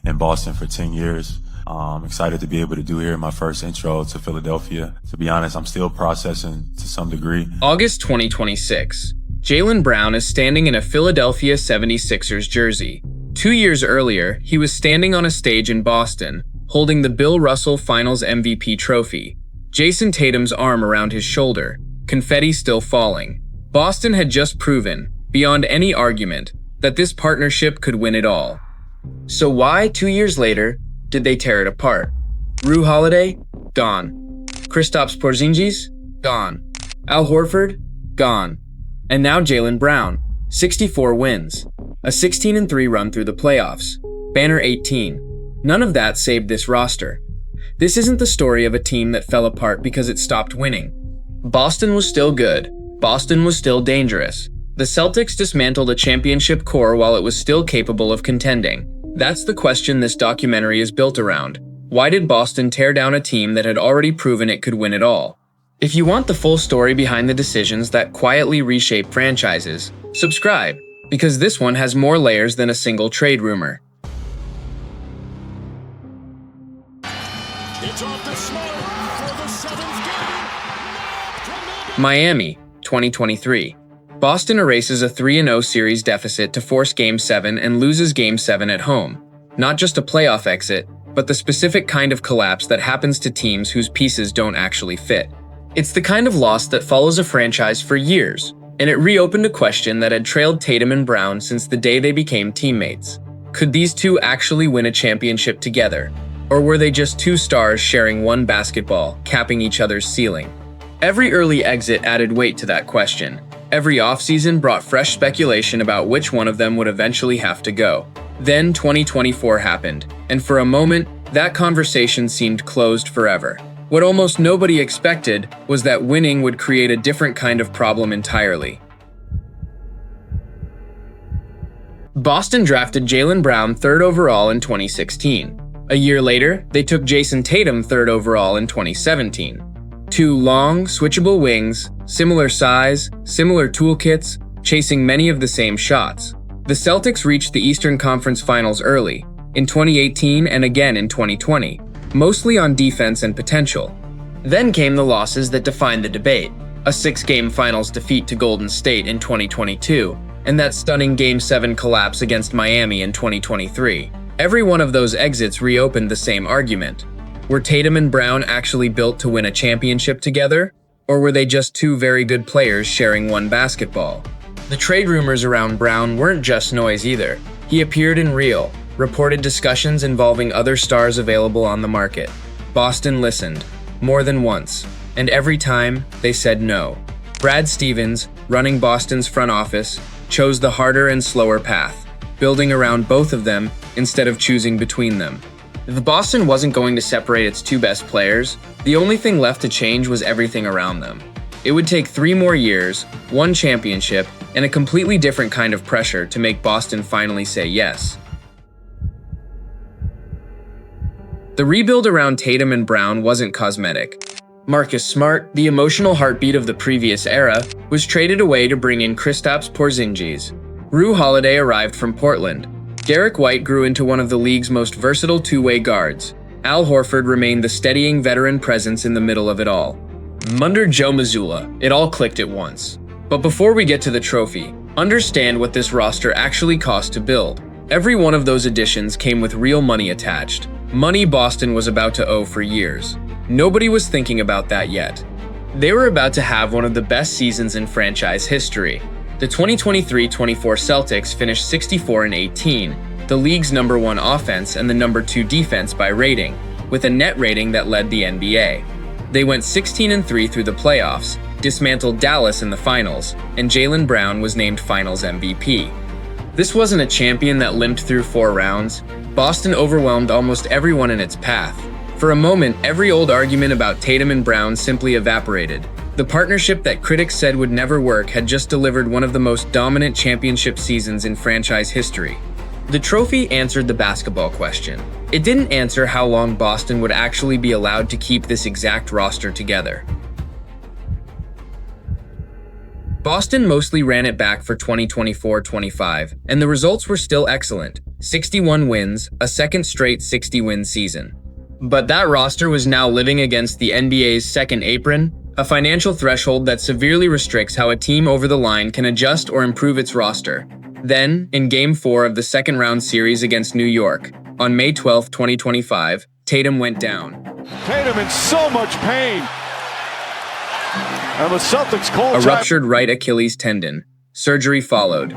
in Boston for 10 years. I'm excited to be able to do here my first intro to Philadelphia. To be honest, I'm still processing to some degree. August 2026. Jaylen Brown is standing in a Philadelphia 76ers jersey. 2 years earlier, he was standing on a stage in Boston, holding the Bill Russell Finals MVP trophy. Jayson Tatum's arm around his shoulder, confetti still falling. Boston had just proven, beyond any argument, that this partnership could win it all. So why, 2 years later, did they tear it apart? Jrue Holiday? Gone. Kristaps Porzingis? Gone. Al Horford? Gone. And now Jaylen Brown. 64 wins. A 16-3 run through the playoffs. Banner 18. None of that saved this roster. This isn't the story of a team that fell apart because it stopped winning. Boston was still good. Boston was still dangerous. The Celtics dismantled a championship core while it was still capable of contending. That's the question this documentary is built around. Why did Boston tear down a team that had already proven it could win it all? If you want the full story behind the decisions that quietly reshape franchises, subscribe, because this one has more layers than a single trade rumor. It's off the Smart for the seventh game. Miami, 2023. Boston erases a 3-0 series deficit to force Game 7 and loses Game 7 at home. Not just a playoff exit, but the specific kind of collapse that happens to teams whose pieces don't actually fit. It's the kind of loss that follows a franchise for years, and it reopened a question that had trailed Tatum and Brown since the day they became teammates. Could these two actually win a championship together? Or were they just two stars sharing one basketball, capping each other's ceiling? Every early exit added weight to that question. Every offseason brought fresh speculation about which one of them would eventually have to go. Then 2024 happened, and for a moment, that conversation seemed closed forever. What almost nobody expected was that winning would create a different kind of problem entirely. Boston drafted Jaylen Brown 3rd overall in 2016. A year later, they took Jayson Tatum 3rd overall in 2017. Two long, switchable wings, similar size, similar toolkits, chasing many of the same shots. The Celtics reached the Eastern Conference Finals early, in 2018 and again in 2020, mostly on defense and potential. Then came the losses that defined the debate, a 6-game Finals defeat to Golden State in 2022, and that stunning Game 7 collapse against Miami in 2023. Every one of those exits reopened the same argument. Were Tatum and Brown actually built to win a championship together? Or were they just two very good players sharing one basketball? The trade rumors around Brown weren't just noise either. He appeared in real, reported discussions involving other stars available on the market. Boston listened, more than once, and every time, they said no. Brad Stevens, running Boston's front office, chose the harder and slower path, building around both of them instead of choosing between them. If Boston wasn't going to separate its two best players, the only thing left to change was everything around them. It would take 3 more years, 1 championship, and a completely different kind of pressure to make Boston finally say yes. The rebuild around Tatum and Brown wasn't cosmetic. Marcus Smart, the emotional heartbeat of the previous era, was traded away to bring in Kristaps Porzingis. Jrue Holiday arrived from Portland. Derek White grew into one of the league's most versatile two-way guards. Al Horford remained the steadying veteran presence in the middle of it all. Under Joe Mazzulla, it all clicked at once. But before we get to the trophy, understand what this roster actually cost to build. Every one of those additions came with real money attached. Money Boston was about to owe for years. Nobody was thinking about that yet. They were about to have one of the best seasons in franchise history. The 2023-24 Celtics finished 64-18, the league's #1 offense and the #2 defense by rating, with a net rating that led the NBA. They went 16-3 through the playoffs, dismantled Dallas in the finals, and Jaylen Brown was named Finals MVP. This wasn't a champion that limped through 4 rounds. Boston overwhelmed almost everyone in its path. For a moment, every old argument about Tatum and Brown simply evaporated. The partnership that critics said would never work had just delivered one of the most dominant championship seasons in franchise history. The trophy answered the basketball question. It didn't answer how long Boston would actually be allowed to keep this exact roster together. Boston mostly ran it back for 2024-25, and the results were still excellent. 61 wins, a second straight 60-win season. But that roster was now living against the NBA's second apron, a financial threshold that severely restricts how a team over the line can adjust or improve its roster. Then, in Game 4 of the second-round series against New York, on May 12, 2025, Tatum went down. Tatum in so much pain. And the Celtics call A ruptured right Achilles tendon. Surgery followed.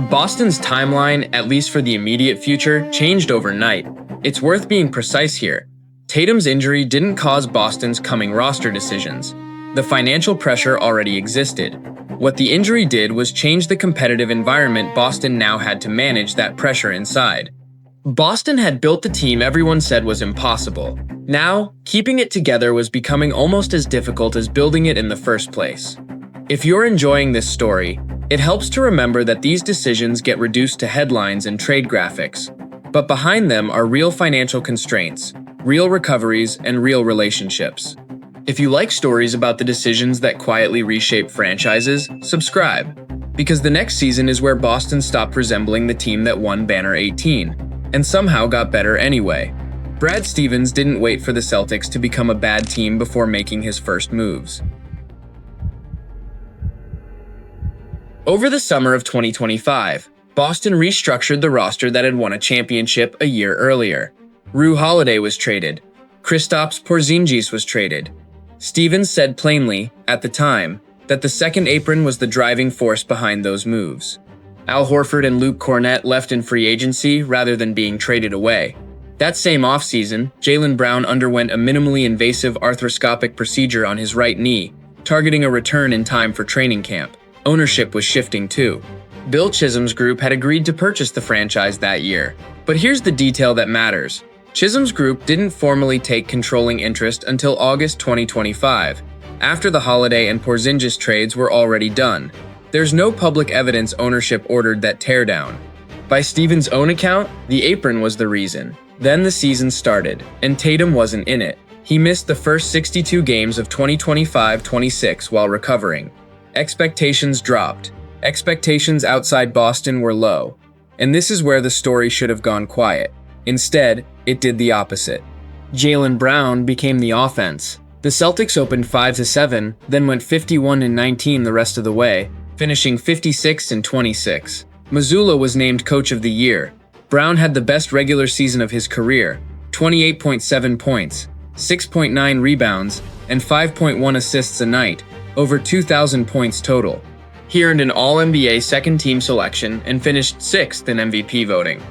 Boston's timeline, at least for the immediate future, changed overnight. It's worth being precise here. Tatum's injury didn't cause Boston's coming roster decisions. The financial pressure already existed. What the injury did was change the competitive environment Boston now had to manage that pressure inside. Boston had built the team everyone said was impossible. Now, keeping it together was becoming almost as difficult as building it in the first place. If you're enjoying this story, it helps to remember that these decisions get reduced to headlines and trade graphics. But behind them are real financial constraints, real recoveries, and real relationships. If you like stories about the decisions that quietly reshape franchises, subscribe. Because the next season is where Boston stopped resembling the team that won Banner 18, and somehow got better anyway. Brad Stevens didn't wait for the Celtics to become a bad team before making his first moves. Over the summer of 2025, Boston restructured the roster that had won a championship a year earlier. Jrue Holiday was traded. Kristaps Porzingis was traded. Stevens said plainly, at the time, that the second apron was the driving force behind those moves. Al Horford and Luke Kornet left in free agency rather than being traded away. That same offseason, Jaylen Brown underwent a minimally invasive arthroscopic procedure on his right knee, targeting a return in time for training camp. Ownership was shifting too. Bill Chisholm's group had agreed to purchase the franchise that year. But here's the detail that matters. Chisholm's group didn't formally take controlling interest until August 2025, after the Holiday and Porzingis trades were already done. There's no public evidence ownership ordered that teardown. By Stevens' own account, the apron was the reason. Then the season started, and Tatum wasn't in it. He missed the first 62 games of 2025-26 while recovering. Expectations dropped. Expectations outside Boston were low. And this is where the story should have gone quiet. Instead, it did the opposite. Jaylen Brown became the offense. The Celtics opened 5-7, then went 51-19 the rest of the way, finishing 56-26. Mazzulla was named Coach of the Year. Brown had the best regular season of his career, 28.7 points, 6.9 rebounds, and 5.1 assists a night, over 2,000 points total. He earned an All-NBA second-team selection and finished 6th in MVP voting.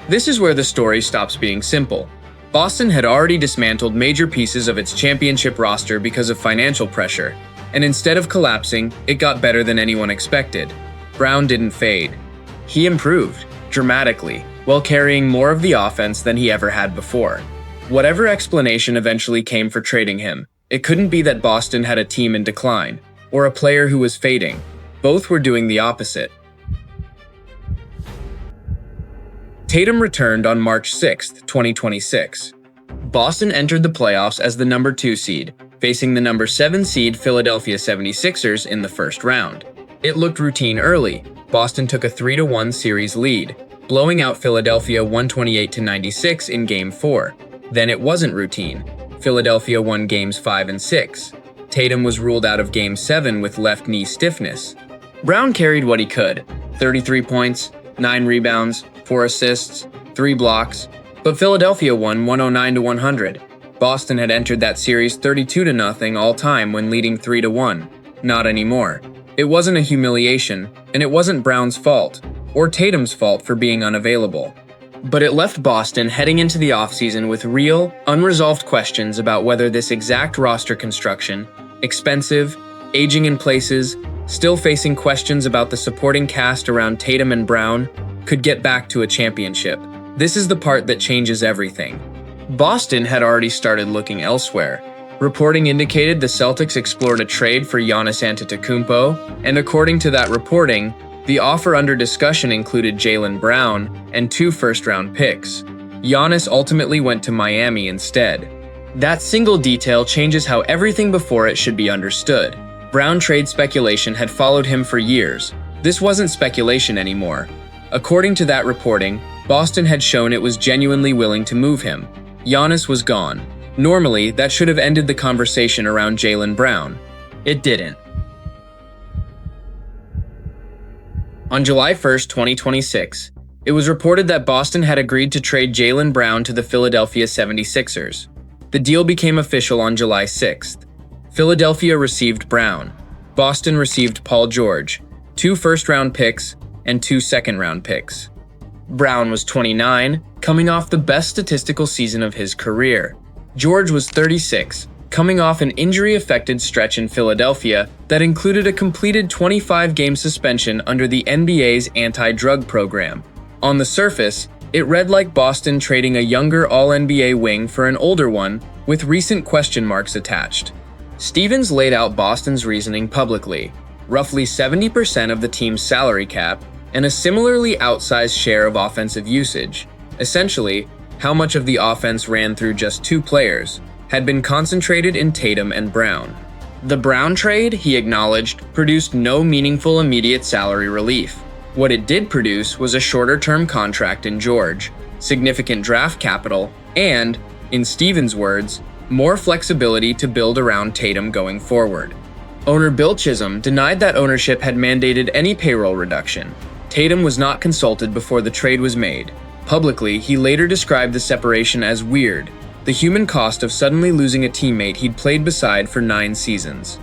This is where the story stops being simple. Boston had already dismantled major pieces of its championship roster because of financial pressure, and instead of collapsing, it got better than anyone expected. Brown didn't fade. He improved, dramatically, while carrying more of the offense than he ever had before. Whatever explanation eventually came for trading him, it couldn't be that Boston had a team in decline, or a player who was fading. Both were doing the opposite. Tatum returned on March 6, 2026. Boston entered the playoffs as the number 2 seed, facing the number 7 seed Philadelphia 76ers in the first round. It looked routine early. Boston took a 3-1 series lead, blowing out Philadelphia 128-96 in Game 4. Then it wasn't routine. Philadelphia won Games 5 and 6. Tatum was ruled out of Game 7 with left knee stiffness. Brown carried what he could, 33 points, 9 rebounds, 4 assists, 3 blocks, but Philadelphia won 109-100. Boston had entered that series 32-0 all time when leading 3-1. Not anymore. It wasn't a humiliation, and it wasn't Brown's fault, or Tatum's fault for being unavailable. But it left Boston heading into the offseason with real, unresolved questions about whether this exact roster construction, expensive, aging in places, still facing questions about the supporting cast around Tatum and Brown, could get back to a championship. This is the part that changes everything. Boston had already started looking elsewhere. Reporting indicated the Celtics explored a trade for Giannis Antetokounmpo, and according to that reporting, the offer under discussion included Jaylen Brown and 2 first-round picks. Giannis ultimately went to Miami instead. That single detail changes how everything before it should be understood. Brown trade speculation had followed him for years. This wasn't speculation anymore. According to that reporting, Boston had shown it was genuinely willing to move him. Giannis was gone. Normally, that should have ended the conversation around Jaylen Brown. It didn't. On July 1st, 2026, it was reported that Boston had agreed to trade Jaylen Brown to the Philadelphia 76ers. The deal became official on July 6th. Philadelphia received Brown. Boston received Paul George, 2 first-round picks, and 2 second-round picks. Brown was 29, coming off the best statistical season of his career. George was 36, coming off an injury-affected stretch in Philadelphia that included a completed 25-game suspension under the NBA's anti-drug program. On the surface, it read like Boston trading a younger All-NBA wing for an older one with recent question marks attached. Stevens laid out Boston's reasoning publicly: roughly 70% of the team's salary cap and a similarly outsized share of offensive usage. Essentially, how much of the offense ran through just 2 players had been concentrated in Tatum and Brown. The Brown trade, he acknowledged, produced no meaningful immediate salary relief. What it did produce was a shorter-term contract in George, significant draft capital, and, in Stevens' words, more flexibility to build around Tatum going forward. Owner Bill Chisholm denied that ownership had mandated any payroll reduction. Tatum was not consulted before the trade was made. Publicly, he later described the separation as weird, the human cost of suddenly losing a teammate he'd played beside for 9 seasons.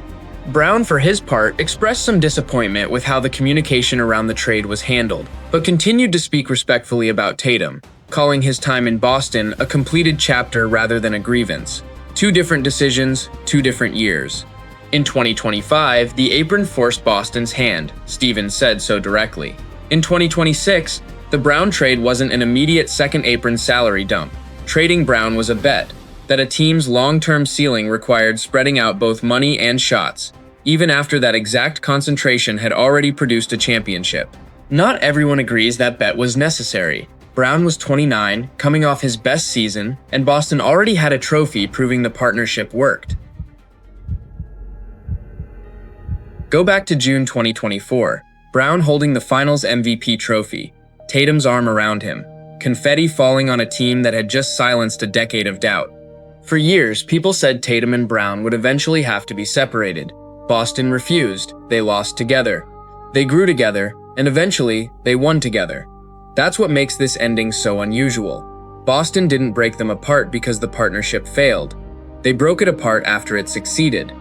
Brown, for his part, expressed some disappointment with how the communication around the trade was handled, but continued to speak respectfully about Tatum, calling his time in Boston a completed chapter rather than a grievance. 2 different decisions, 2 different years. In 2025, the apron forced Boston's hand, Stevens said so directly. In 2026, the Brown trade wasn't an immediate second apron salary dump. Trading Brown was a bet that a team's long-term ceiling required spreading out both money and shots, even after that exact concentration had already produced a championship. Not everyone agrees that bet was necessary. Brown was 29, coming off his best season, and Boston already had a trophy proving the partnership worked. Go back to June 2024, Brown holding the Finals MVP trophy, Tatum's arm around him, confetti falling on a team that had just silenced a decade of doubt. For years, people said Tatum and Brown would eventually have to be separated. Boston refused. They lost together. They grew together, and eventually, they won together. That's what makes this ending so unusual. Boston didn't break them apart because the partnership failed. They broke it apart after it succeeded.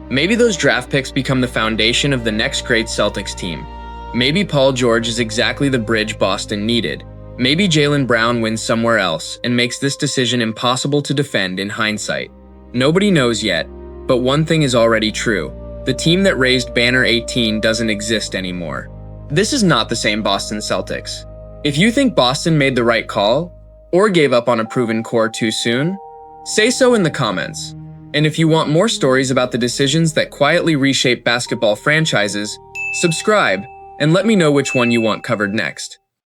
Maybe those draft picks become the foundation of the next great Celtics team. Maybe Paul George is exactly the bridge Boston needed. Maybe Jaylen Brown wins somewhere else and makes this decision impossible to defend in hindsight. Nobody knows yet, but one thing is already true. The team that raised Banner 18 doesn't exist anymore. This is not the same Boston Celtics. If you think Boston made the right call, or gave up on a proven core too soon, say so in the comments. And if you want more stories about the decisions that quietly reshape basketball franchises, subscribe and let me know which one you want covered next.